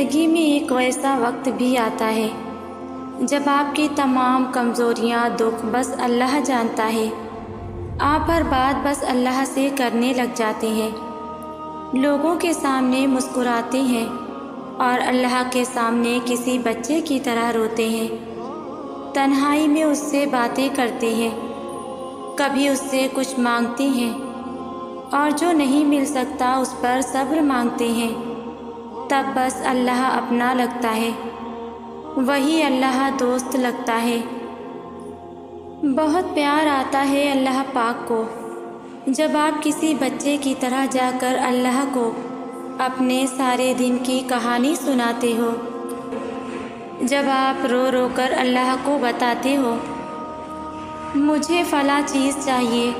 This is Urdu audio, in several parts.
زندگی میں ایک ایسا وقت بھی آتا ہے جب آپ کی تمام کمزوریاں، دکھ بس اللہ جانتا ہے، آپ ہر بات بس اللہ سے کرنے لگ جاتے ہیں، لوگوں کے سامنے مسکراتے ہیں اور اللہ کے سامنے کسی بچے کی طرح روتے ہیں، تنہائی میں اس سے باتیں کرتے ہیں، کبھی اس سے کچھ مانگتے ہیں اور جو نہیں مل سکتا اس پر صبر مانگتے ہیں، تب بس اللہ اپنا لگتا ہے، وہی اللہ دوست لگتا ہے۔ بہت پیار آتا ہے اللہ پاک کو جب آپ کسی بچے کی طرح جا کر اللہ کو اپنے سارے دن کی کہانی سناتے ہو، جب آپ رو رو کر اللہ کو بتاتے ہو مجھے فلاں چیز چاہیے،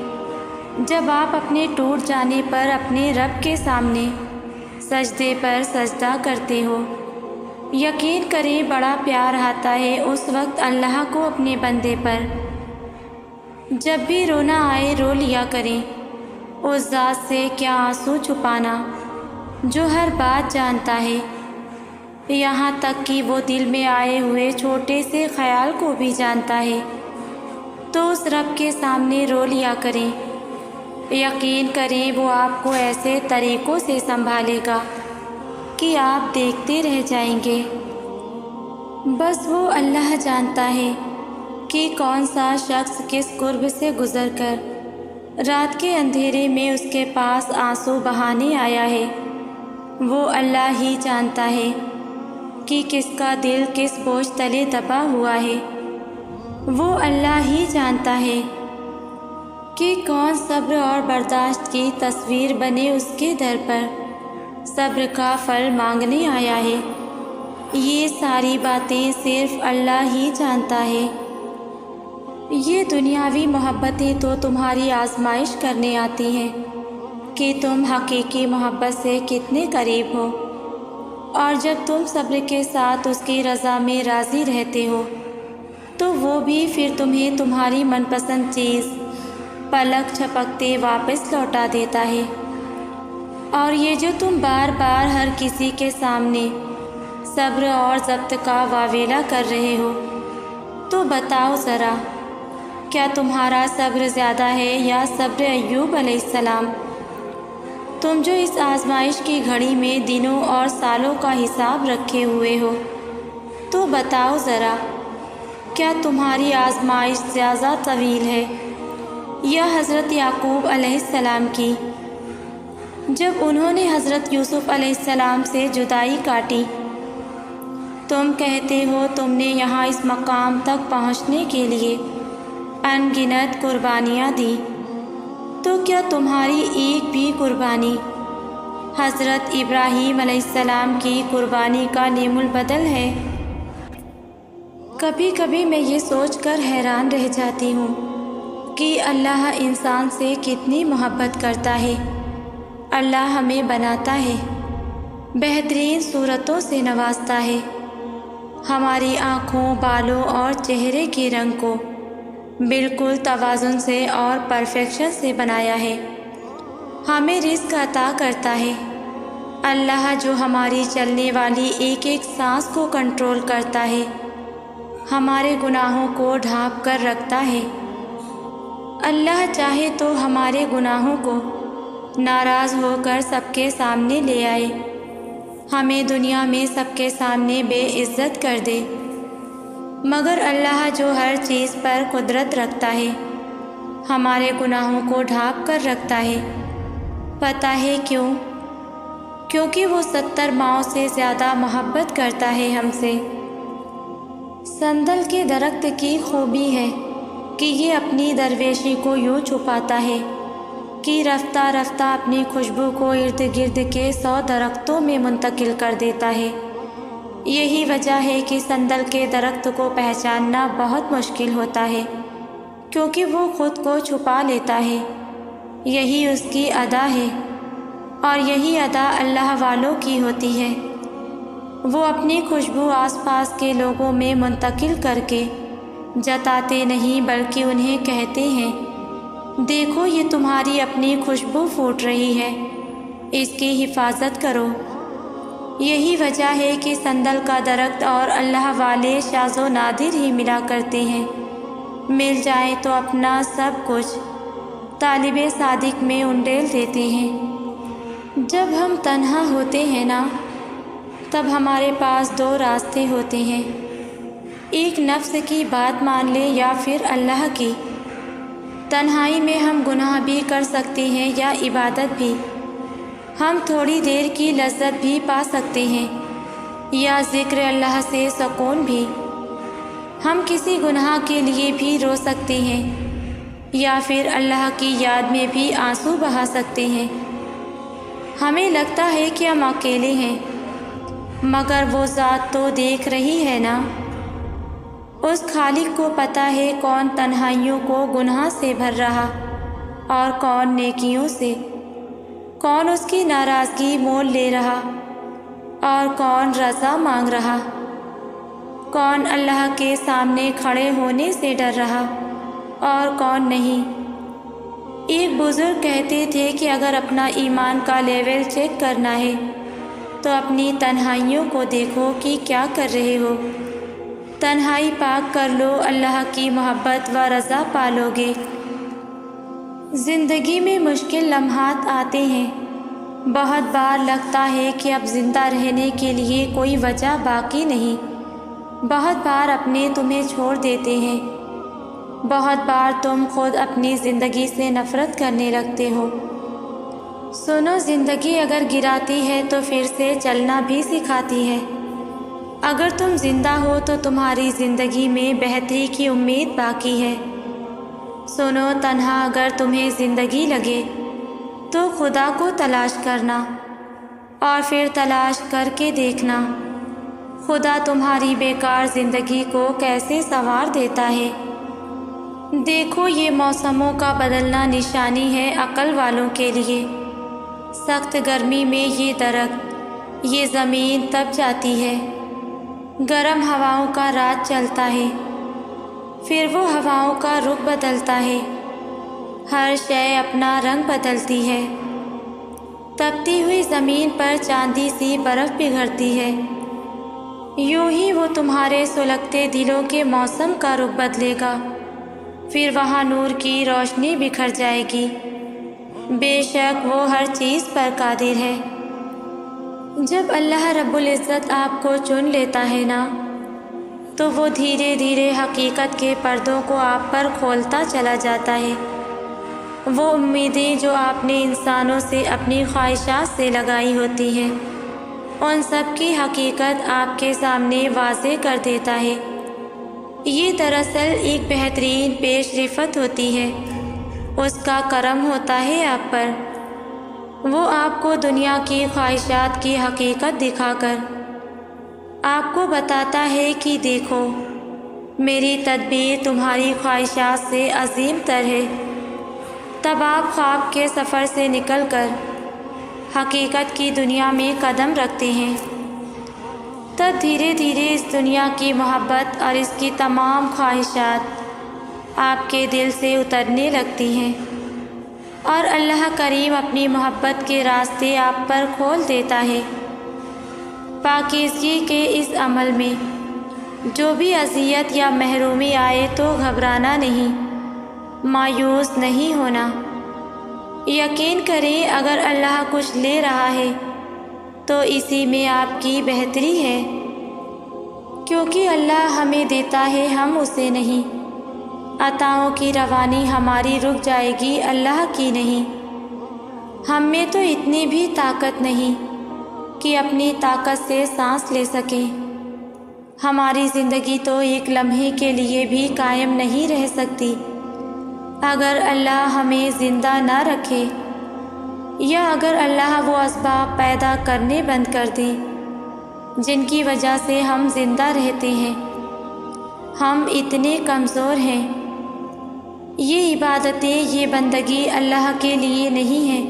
جب آپ اپنے ٹوٹ جانے پر اپنے رب کے سامنے سجدے پر سجدہ کرتے ہو، یقین کریں بڑا پیار آتا ہے اس وقت اللہ کو اپنے بندے پر۔ جب بھی رونا آئے رو لیا کریں، اس ذات سے کیا آنسو چھپانا جو ہر بات جانتا ہے، یہاں تک کہ وہ دل میں آئے ہوئے چھوٹے سے خیال کو بھی جانتا ہے، تو اس رب کے سامنے رو لیا کریں، یقین کریں وہ آپ کو ایسے طریقوں سے سنبھالے گا کہ آپ دیکھتے رہ جائیں گے۔ بس وہ اللہ جانتا ہے کہ کون سا شخص کس قرب سے گزر کر رات کے اندھیرے میں اس کے پاس آنسو بہانے آیا ہے، وہ اللہ ہی جانتا ہے کہ کس کا دل کس بوجھ تلے دبا ہوا ہے، وہ اللہ ہی جانتا ہے کہ کون صبر اور برداشت کی تصویر بنے اس کے در پر صبر کا پھل مانگنے آیا ہے۔ یہ ساری باتیں صرف اللہ ہی جانتا ہے۔ یہ دنیاوی محبتیں تو تمہاری آزمائش کرنے آتی ہیں کہ تم حقیقی محبت سے کتنے قریب ہو، اور جب تم صبر کے ساتھ اس کی رضا میں راضی رہتے ہو تو وہ بھی پھر تمہیں تمہاری من پسند چیز پلک جھپکتے واپس لوٹا دیتا ہے۔ اور یہ جو تم بار بار ہر کسی کے سامنے صبر اور ضبط کا واویلا کر رہے ہو، تو بتاؤ ذرا کیا تمہارا صبر زیادہ ہے یا صبر ایوب علیہ السلام؟ تم جو اس آزمائش کی گھڑی میں دنوں اور سالوں کا حساب رکھے ہوئے ہو، تو بتاؤ ذرا کیا تمہاری آزمائش زیادہ طویل ہے یا حضرت یعقوب علیہ السلام کی، جب انہوں نے حضرت یوسف علیہ السلام سے جدائی کاٹی؟ تم کہتے ہو تم نے یہاں اس مقام تک پہنچنے کے لیے ان گنت قربانیاں دیں، تو کیا تمہاری ایک بھی قربانی حضرت ابراہیم علیہ السلام کی قربانی کا نیم البدل ہے؟ کبھی کبھی میں یہ سوچ کر حیران رہ جاتی ہوں کہ اللہ انسان سے کتنی محبت کرتا ہے۔ اللہ ہمیں بناتا ہے، بہترین صورتوں سے نوازتا ہے، ہماری آنکھوں، بالوں اور چہرے کے رنگ کو بالکل توازن سے اور پرفیکشن سے بنایا ہے، ہمیں رزق عطا کرتا ہے۔ اللہ جو ہماری چلنے والی ایک ایک سانس کو کنٹرول کرتا ہے، ہمارے گناہوں کو ڈھانپ کر رکھتا ہے۔ اللہ چاہے تو ہمارے گناہوں کو ناراض ہو کر سب کے سامنے لے آئے، ہمیں دنیا میں سب کے سامنے بے عزت کر دے، مگر اللہ جو ہر چیز پر قدرت رکھتا ہے، ہمارے گناہوں کو ڈھانپ کر رکھتا ہے۔ پتہ ہے کیوں؟ کیونکہ وہ 70 ماؤں سے زیادہ محبت کرتا ہے ہم سے۔ سندل کے درخت کی خوبی ہے کہ یہ اپنی درویشی کو یوں چھپاتا ہے کہ رفتہ رفتہ اپنی خوشبو کو ارد گرد کے 100 درختوں میں منتقل کر دیتا ہے۔ یہی وجہ ہے کہ سندل کے درخت کو پہچاننا بہت مشکل ہوتا ہے، کیونکہ وہ خود کو چھپا لیتا ہے۔ یہی اس کی ادا ہے، اور یہی ادا اللہ والوں کی ہوتی ہے۔ وہ اپنی خوشبو آس پاس کے لوگوں میں منتقل کر کے جتاتے نہیں بلکہ انہیں کہتے ہیں، دیکھو یہ تمہاری اپنی خوشبو پھوٹ رہی ہے، اس کی حفاظت کرو۔ یہی وجہ ہے کہ سندل کا درخت اور اللہ والے شاذ و نادر ہی ملا کرتے ہیں، مل جائیں تو اپنا سب کچھ طالب صادق میں انڈیل دیتے ہیں۔ جب ہم تنہا ہوتے ہیں نا، تب ہمارے پاس دو راستے ہوتے ہیں، ایک نفس کی بات مان لے یا پھر اللہ کی۔ تنہائی میں ہم گناہ بھی کر سکتے ہیں یا عبادت بھی، ہم تھوڑی دیر کی لذت بھی پا سکتے ہیں یا ذکر اللہ سے سکون بھی، ہم کسی گناہ کے لیے بھی رو سکتے ہیں یا پھر اللہ کی یاد میں بھی آنسو بہا سکتے ہیں۔ ہمیں لگتا ہے کہ ہم اکیلے ہیں، مگر وہ ذات تو دیکھ رہی ہے نا۔ اس خالق کو پتہ ہے کون تنہائیوں کو گناہ سے بھر رہا اور کون نیکیوں سے، کون اس کی ناراضگی مول لے رہا اور کون رضا مانگ رہا، کون اللہ کے سامنے کھڑے ہونے سے ڈر رہا اور کون نہیں۔ ایک بزرگ کہتے تھے کہ اگر اپنا ایمان کا لیول چیک کرنا ہے تو اپنی تنہائیوں کو دیکھو کہ کیا کر رہے ہو، تنہائی پاک کر لو، اللہ کی محبت و رضا پالو گے۔ زندگی میں مشکل لمحات آتے ہیں، بہت بار لگتا ہے کہ اب زندہ رہنے کے لیے کوئی وجہ باقی نہیں، بہت بار اپنے تمہیں چھوڑ دیتے ہیں، بہت بار تم خود اپنی زندگی سے نفرت کرنے لگتے ہو۔ سنو، زندگی اگر گراتی ہے تو پھر سے چلنا بھی سکھاتی ہے۔ اگر تم زندہ ہو تو تمہاری زندگی میں بہتری کی امید باقی ہے۔ سنو، تنہا اگر تمہیں زندگی لگے تو خدا کو تلاش کرنا اور پھر تلاش کر کے دیکھنا خدا تمہاری بیکار زندگی کو کیسے سنوار دیتا ہے۔ دیکھو، یہ موسموں کا بدلنا نشانی ہے عقل والوں کے لیے۔ سخت گرمی میں یہ درخت، یہ زمین تپ جاتی ہے، گرم ہواؤں کا راج چلتا ہے، پھر وہ ہواؤں کا رخ بدلتا ہے، ہر شے اپنا رنگ بدلتی ہے، تپتی ہوئی زمین پر چاندی سی برف پگھلتی ہے۔ یوں ہی وہ تمہارے سلگتے دلوں کے موسم کا رخ بدلے گا، پھر وہاں نور کی روشنی بکھر جائے گی۔ بے شک وہ ہر چیز پر قادر ہے۔ جب اللہ رب العزت آپ کو چن لیتا ہے نا، تو وہ دھیرے دھیرے حقیقت کے پردوں کو آپ پر کھولتا چلا جاتا ہے۔ وہ امیدیں جو آپ نے انسانوں سے اپنی خواہشات سے لگائی ہوتی ہیں، ان سب کی حقیقت آپ کے سامنے واضح کر دیتا ہے۔ یہ دراصل ایک بہترین پیش رفت ہوتی ہے، اس کا کرم ہوتا ہے آپ پر۔ وہ آپ کو دنیا کی خواہشات کی حقیقت دکھا کر آپ کو بتاتا ہے کہ دیکھو، میری تدبیر تمہاری خواہشات سے عظیم تر ہے۔ تب آپ خواب کے سفر سے نکل کر حقیقت کی دنیا میں قدم رکھتے ہیں۔ تب دھیرے دھیرے اس دنیا کی محبت اور اس کی تمام خواہشات آپ کے دل سے اترنے لگتی ہیں، اور اللہ کریم اپنی محبت کے راستے آپ پر کھول دیتا ہے۔ پاکیزگی کے اس عمل میں جو بھی اذیت یا محرومی آئے تو گھبرانا نہیں، مایوس نہیں ہونا۔ یقین کریں، اگر اللہ کچھ لے رہا ہے تو اسی میں آپ کی بہتری ہے، کیونکہ اللہ ہمیں دیتا ہے، ہم اسے نہیں۔ عطاؤں کی روانی ہماری رک جائے گی، اللہ کی نہیں۔ ہم میں تو اتنی بھی طاقت نہیں کہ اپنی طاقت سے سانس لے سکیں۔ ہماری زندگی تو ایک لمحے کے لیے بھی قائم نہیں رہ سکتی اگر اللہ ہمیں زندہ نہ رکھے، یا اگر اللہ وہ اسباب پیدا کرنے بند کر دے جن کی وجہ سے ہم زندہ رہتے ہیں۔ ہم اتنے کمزور ہیں۔ یہ عبادتیں، یہ بندگی اللہ کے لیے نہیں ہے،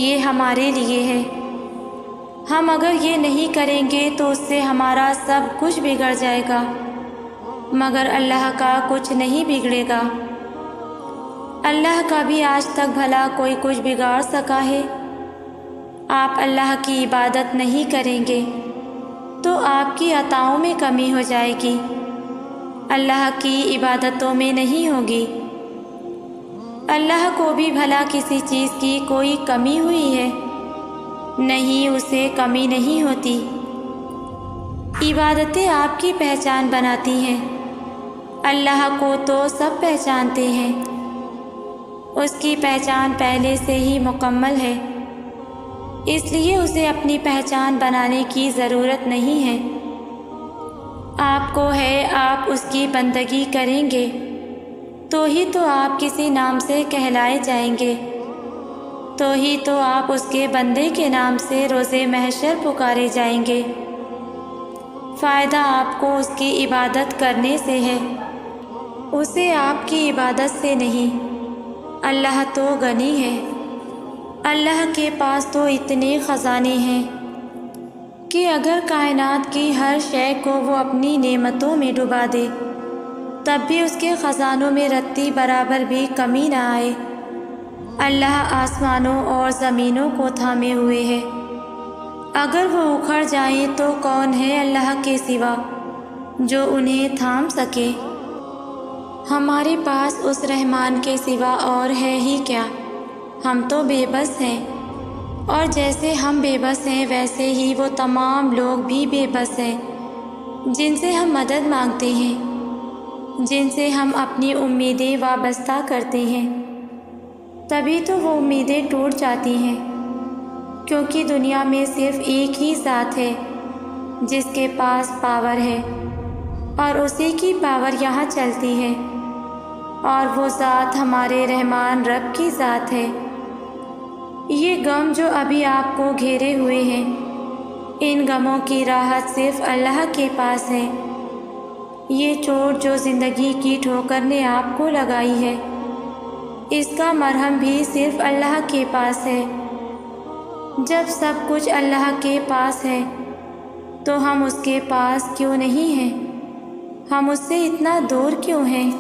یہ ہمارے لیے ہے۔ ہم اگر یہ نہیں کریں گے تو اس سے ہمارا سب کچھ بگڑ جائے گا، مگر اللہ کا کچھ نہیں بگڑے گا۔ اللہ کا بھی آج تک بھلا کوئی کچھ بگاڑ سکا ہے؟ آپ اللہ کی عبادت نہیں کریں گے تو آپ کی عطاؤں میں کمی ہو جائے گی، اللہ کی عبادتوں میں نہیں ہوگی۔ اللہ کو بھی بھلا کسی چیز کی کوئی کمی ہوئی ہے؟ نہیں، اسے کمی نہیں ہوتی۔ عبادتیں آپ کی پہچان بناتی ہیں، اللہ کو تو سب پہچانتے ہیں، اس کی پہچان پہلے سے ہی مکمل ہے، اس لیے اسے اپنی پہچان بنانے کی ضرورت نہیں ہے۔ آپ کو ہے، آپ اس کی بندگی کریں گے تو ہی تو آپ کسی نام سے کہلائے جائیں گے، تو ہی تو آپ اس کے بندے کے نام سے روز محشر پکارے جائیں گے۔ فائدہ آپ کو اس کی عبادت کرنے سے ہے، اسے آپ کی عبادت سے نہیں۔ اللہ تو غنی ہے، اللہ کے پاس تو اتنے خزانے ہیں کہ اگر کائنات کی ہر شے کو وہ اپنی نعمتوں میں ڈبا دے تب بھی اس کے خزانوں میں رتی برابر بھی کمی نہ آئے۔ اللہ آسمانوں اور زمینوں کو تھامے ہوئے ہے، اگر وہ اکھڑ جائیں تو کون ہے اللہ کے سوا جو انہیں تھام سکے؟ ہمارے پاس اس رحمان کے سوا اور ہے ہی کیا؟ ہم تو بے بس ہیں، اور جیسے ہم بے بس ہیں ویسے ہی وہ تمام لوگ بھی بے بس ہیں جن سے ہم مدد مانگتے ہیں، جن سے ہم اپنی امیدیں وابستہ کرتے ہیں۔ تبھی تو وہ امیدیں ٹوٹ جاتی ہیں، کیونکہ دنیا میں صرف ایک ہی ذات ہے جس کے پاس پاور ہے، اور اسی کی پاور یہاں چلتی ہے، اور وہ ذات ہمارے رحمان رب کی ذات ہے۔ یہ غم جو ابھی آپ کو گھیرے ہوئے ہیں، ان غموں کی راحت صرف اللہ کے پاس ہے۔ یہ چوٹ جو زندگی کی ٹھوکر نے آپ کو لگائی ہے، اس کا مرہم بھی صرف اللہ کے پاس ہے۔ جب سب کچھ اللہ کے پاس ہے تو ہم اس کے پاس کیوں نہیں ہیں؟ ہم اس سے اتنا دور کیوں ہیں؟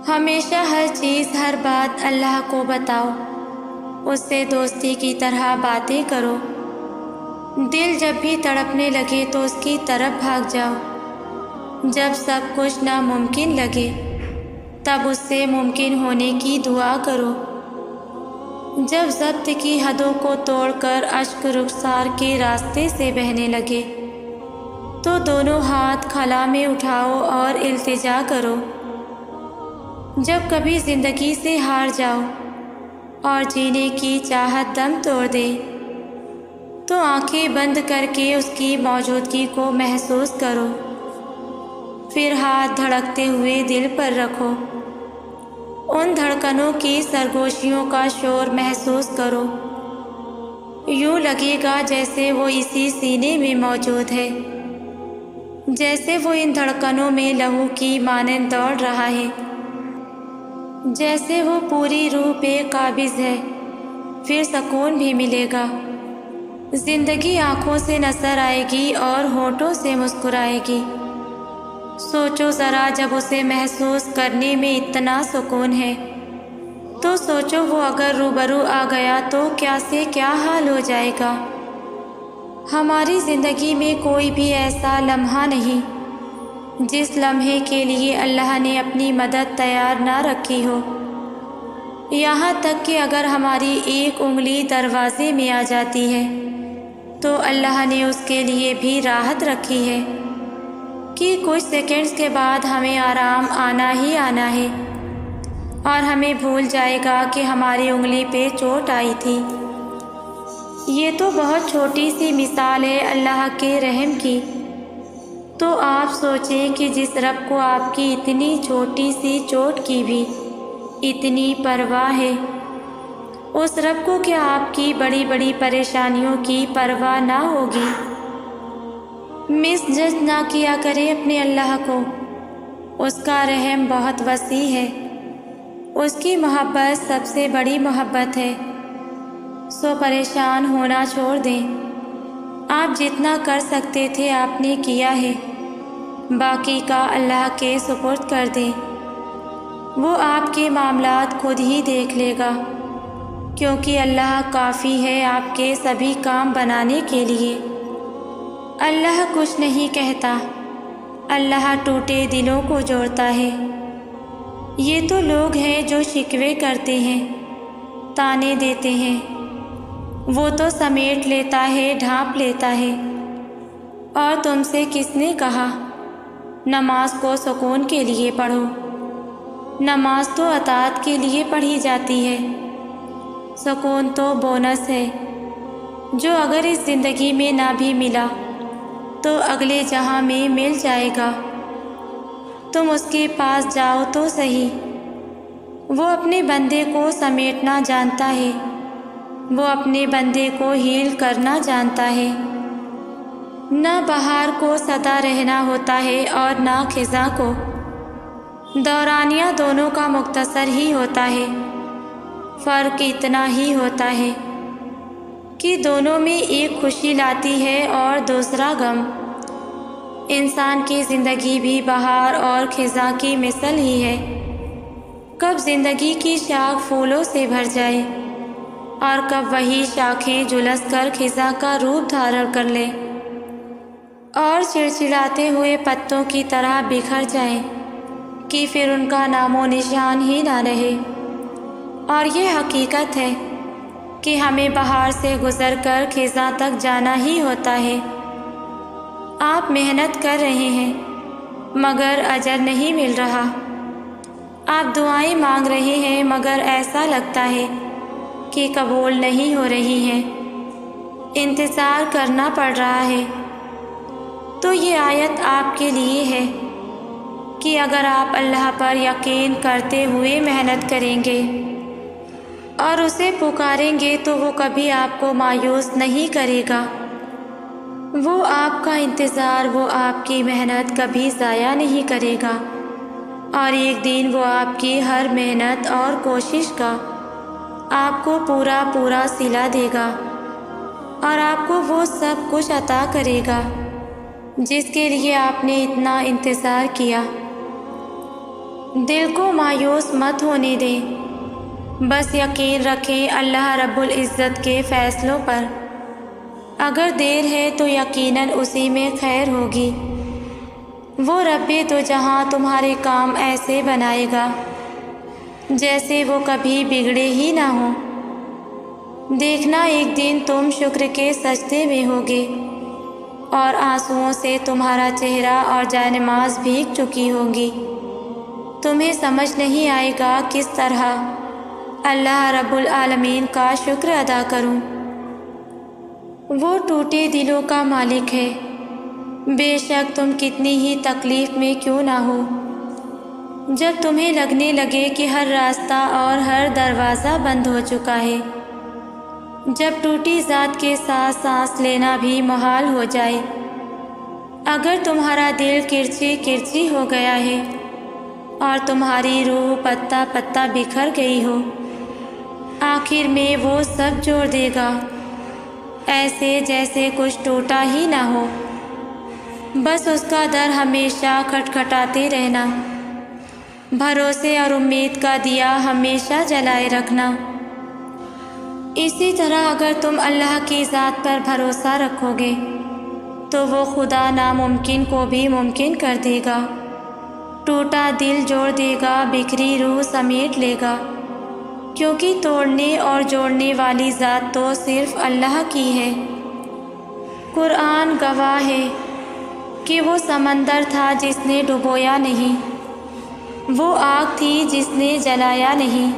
ہمیشہ ہر چیز، ہر بات اللہ کو بتاؤ، اس سے دوستی کی طرح باتیں کرو۔ دل جب بھی تڑپنے لگے تو اس کی طرف بھاگ جاؤ۔ جب سب کچھ ناممکن لگے تب اس سے ممکن ہونے کی دعا کرو۔ جب ضبط کی حدوں کو توڑ کر اشک رخسار کے راستے سے بہنے لگے تو دونوں ہاتھ خلا میں اٹھاؤ اور التجا کرو۔ جب کبھی زندگی سے ہار جاؤ اور جینے کی چاہت دم توڑ دے تو آنکھیں بند کر کے اس کی موجودگی کو محسوس کرو، پھر ہاتھ دھڑکتے ہوئے دل پر رکھو، ان دھڑکنوں کی سرگوشیوں کا شور محسوس کرو، یوں لگے گا جیسے وہ اسی سینے میں موجود ہے، جیسے وہ ان دھڑکنوں میں لہو کی مانند دوڑ رہا ہے، جیسے وہ پوری روح پہ قابض ہے۔ پھر سکون بھی ملے گا، زندگی آنکھوں سے نظر آئے گی اور ہونٹوں سے مسکرائے گی۔ سوچو ذرا، جب اسے محسوس کرنے میں اتنا سکون ہے تو سوچو وہ اگر روبرو آ گیا تو کیا سے کیا حال ہو جائے گا۔ ہماری زندگی میں کوئی بھی ایسا لمحہ نہیں جس لمحے کے لیے اللہ نے اپنی مدد تیار نہ رکھی ہو، یہاں تک کہ اگر ہماری ایک انگلی دروازے میں آ جاتی ہے تو اللہ نے اس کے لیے بھی راحت رکھی ہے کہ کچھ سیکنڈز کے بعد ہمیں آرام آنا ہی آنا ہے اور ہمیں بھول جائے گا کہ ہماری انگلی پہ چوٹ آئی تھی۔ یہ تو بہت چھوٹی سی مثال ہے اللہ کے رحم کی، تو آپ سوچیں کہ جس رب کو آپ کی اتنی چھوٹی سی چوٹ کی بھی اتنی پرواہ ہے، اس رب کو کیا آپ کی بڑی بڑی پریشانیوں کی پرواہ نہ ہوگی؟ مس جج نہ کیا کریں اپنے اللہ کو، اس کا رحم بہت وسیع ہے، اس کی محبت سب سے بڑی محبت ہے۔ سو پریشان ہونا چھوڑ دیں، آپ جتنا کر سکتے تھے آپ نے کیا ہے، باقی کا اللہ کے سپرد کر دیں، وہ آپ کے معاملات خود ہی دیکھ لے گا، کیونکہ اللہ کافی ہے آپ کے سبھی کام بنانے کے لیے۔ اللہ کچھ نہیں کہتا، اللہ ٹوٹے دلوں کو جوڑتا ہے۔ یہ تو لوگ ہیں جو شکوے کرتے ہیں، تانے دیتے ہیں، وہ تو سمیٹ لیتا ہے، ڈھانپ لیتا ہے۔ اور تم سے کس نے کہا نماز کو سکون کے لیے پڑھو؟ نماز تو اطاعت کے لیے پڑھی جاتی ہے، سکون تو بونس ہے جو اگر اس زندگی میں نہ بھی ملا تو اگلے جہاں میں مل جائے گا۔ تم اس کے پاس جاؤ تو صحیح، وہ اپنے بندے کو سمیٹنا جانتا ہے، وہ اپنے بندے کو ہیل کرنا جانتا ہے۔ نہ بہار کو سدا رہنا ہوتا ہے اور نہ خزاں کو، دورانیہ دونوں کا مختصر ہی ہوتا ہے۔ فرق اتنا ہی ہوتا ہے کہ دونوں میں ایک خوشی لاتی ہے اور دوسرا غم۔ انسان کی زندگی بھی بہار اور خزاں کی مثل ہی ہے۔ کب زندگی کی شاخ پھولوں سے بھر جائے اور کب وہی شاخیں جھلس کر خزاں کا روپ دھارن کر لے اور چڑچڑاتے ہوئے پتوں کی طرح بکھر جائیں کہ پھر ان کا نام و نشان ہی نہ رہے۔ اور یہ حقیقت ہے کہ ہمیں بہار سے گزر کر خزاں تک جانا ہی ہوتا ہے۔ آپ محنت کر رہے ہیں مگر اجر نہیں مل رہا، آپ دعائیں مانگ رہے ہیں مگر ایسا لگتا ہے کہ قبول نہیں ہو رہی ہیں، انتظار کرنا پڑ رہا ہے۔ تو یہ آیت آپ کے لیے ہے کہ اگر آپ اللہ پر یقین کرتے ہوئے محنت کریں گے اور اسے پکاریں گے تو وہ کبھی آپ کو مایوس نہیں کرے گا۔ وہ آپ کا انتظار، وہ آپ کی محنت کبھی ضائع نہیں کرے گا، اور ایک دن وہ آپ کی ہر محنت اور کوشش کا آپ کو پورا صلہ دے گا اور آپ کو وہ سب کچھ عطا کرے گا جس کے لیے آپ نے اتنا انتظار کیا۔ دل کو مایوس مت ہونے دیں، بس یقین رکھیں اللہ رب العزت کے فیصلوں پر۔ اگر دیر ہے تو یقیناً اسی میں خیر ہوگی۔ وہ رب دو جہاں تمہارے کام ایسے بنائے گا جیسے وہ کبھی بگڑے ہی نہ ہوں۔ دیکھنا ایک دن تم شکر کے سجدے میں ہوگے اور آنسوؤں سے تمہارا چہرہ اور جائے-نماز بھیگ چکی ہوگی۔ تمہیں سمجھ نہیں آئے گا کس طرح اللہ رب العالمین کا شکر ادا کروں۔ وہ ٹوٹے دلوں کا مالک ہے، بے شک تم کتنی ہی تکلیف میں کیوں نہ ہو، جب تمہیں لگنے لگے کہ ہر راستہ اور ہر دروازہ بند ہو چکا ہے، جب ٹوٹی ذات کے ساتھ سانس لینا بھی محال ہو جائے، اگر تمہارا دل کرچی کرچی ہو گیا ہے اور تمہاری روح پتا پتا بکھر گئی ہو، آخر میں وہ سب جوڑ دے گا، ایسے جیسے کچھ ٹوٹا ہی نہ ہو۔ بس اس کا در ہمیشہ کھٹکھٹاتے رہنا، بھروسے اور امید کا دیا ہمیشہ جلائے رکھنا۔ اسی طرح اگر تم اللہ کی ذات پر بھروسہ رکھو گے تو وہ خدا ناممکن کو بھی ممکن کر دے گا، ٹوٹا دل جوڑ دے گا، بکھری روح سمیٹ لے گا، کیونکہ توڑنے اور جوڑنے والی ذات تو صرف اللہ کی ہے۔ قرآن گواہ ہے کہ وہ سمندر تھا جس نے ڈبویا نہیں، وہ آگ تھی جس نے جلایا نہیں،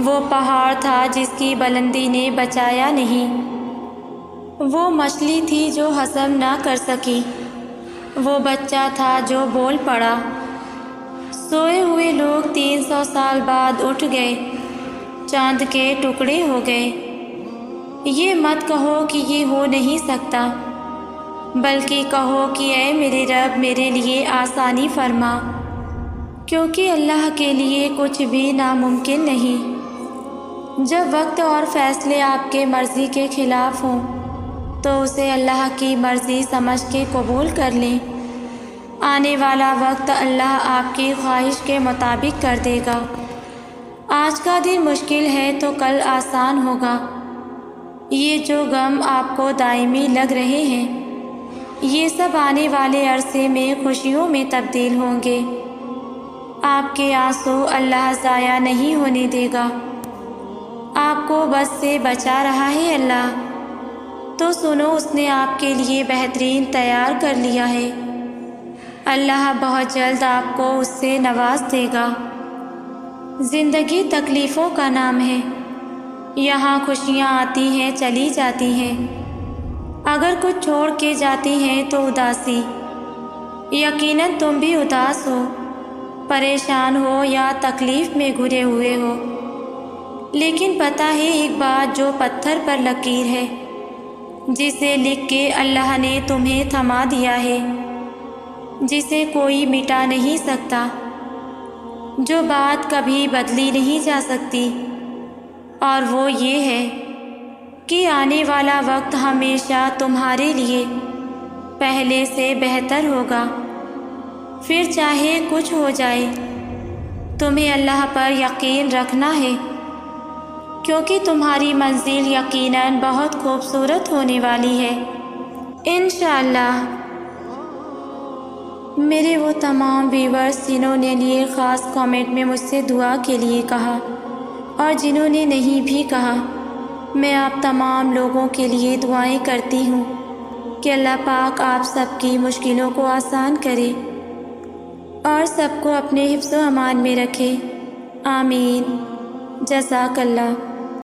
وہ پہاڑ تھا جس کی بلندی نے بچایا نہیں، وہ مچھلی تھی جو ہضم نہ کر سکی، وہ بچہ تھا جو بول پڑا۔ سوئے ہوئے لوگ 300 سال بعد اٹھ گئے، چاند کے ٹکڑے ہو گئے۔ یہ مت کہو کہ یہ ہو نہیں سکتا، بلکہ کہو کہ اے میرے رب میرے لیے آسانی فرما، کیونکہ اللہ کے لیے کچھ بھی ناممکن نہیں۔ جب وقت اور فیصلے آپ کے مرضی کے خلاف ہوں تو اسے اللہ کی مرضی سمجھ کے قبول کر لیں، آنے والا وقت اللہ آپ کی خواہش کے مطابق کر دے گا۔ آج کا دن مشکل ہے تو کل آسان ہوگا۔ یہ جو غم آپ کو دائمی لگ رہے ہیں، یہ سب آنے والے عرصے میں خوشیوں میں تبدیل ہوں گے۔ آپ کے آنسو اللہ ضائع نہیں ہونے دے گا۔ آپ کو بس سے بچا رہا ہے اللہ، تو سنو اس نے آپ کے لیے بہترین تیار کر لیا ہے۔ اللہ بہت جلد آپ کو اس سے نواز دے گا۔ زندگی تکلیفوں کا نام ہے، یہاں خوشیاں آتی ہیں چلی جاتی ہیں، اگر کچھ چھوڑ کے جاتی ہیں تو اداسی۔ یقیناً تم بھی اداس ہو، پریشان ہو یا تکلیف میں گھرے ہوئے ہو، لیکن پتہ ہے ایک بات جو پتھر پر لکیر ہے، جسے لکھ کے اللہ نے تمہیں تھما دیا ہے، جسے کوئی مٹا نہیں سکتا، جو بات کبھی بدلی نہیں جا سکتی، اور وہ یہ ہے کہ آنے والا وقت ہمیشہ تمہارے لیے پہلے سے بہتر ہوگا۔ پھر چاہے کچھ ہو جائے، تمہیں اللہ پر یقین رکھنا ہے، کیونکہ تمہاری منزل یقیناً بہت خوبصورت ہونے والی ہے انشاءاللہ۔ میرے وہ تمام ویورز جنہوں نے لیے خاص کامنٹ میں مجھ سے دعا کے لیے کہا، اور جنہوں نے نہیں بھی کہا، میں آپ تمام لوگوں کے لیے دعائیں کرتی ہوں کہ اللہ پاک آپ سب کی مشکلوں کو آسان کرے اور سب کو اپنے حفظ و امان میں رکھے، آمین۔ جزاک اللہ۔